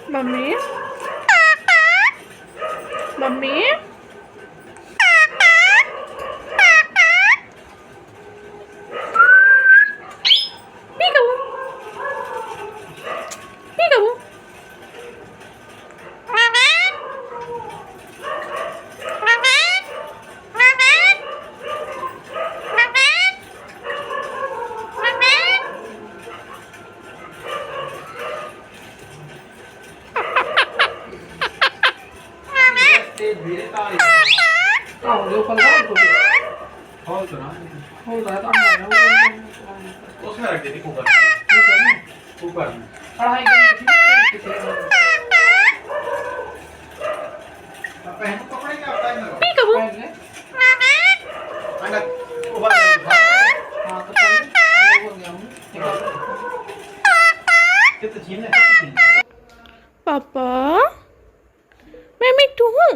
mummy mummy peekaboo peekaboo उसमें रख देती कुकर कुकर में पढ़ाई पहन कपड़े क्या पहन लो peekaboo अंदर ऊपर हाँ तो पहले हो गया हूँ कितने छीन ले पापा मैं मिट्टू हूँ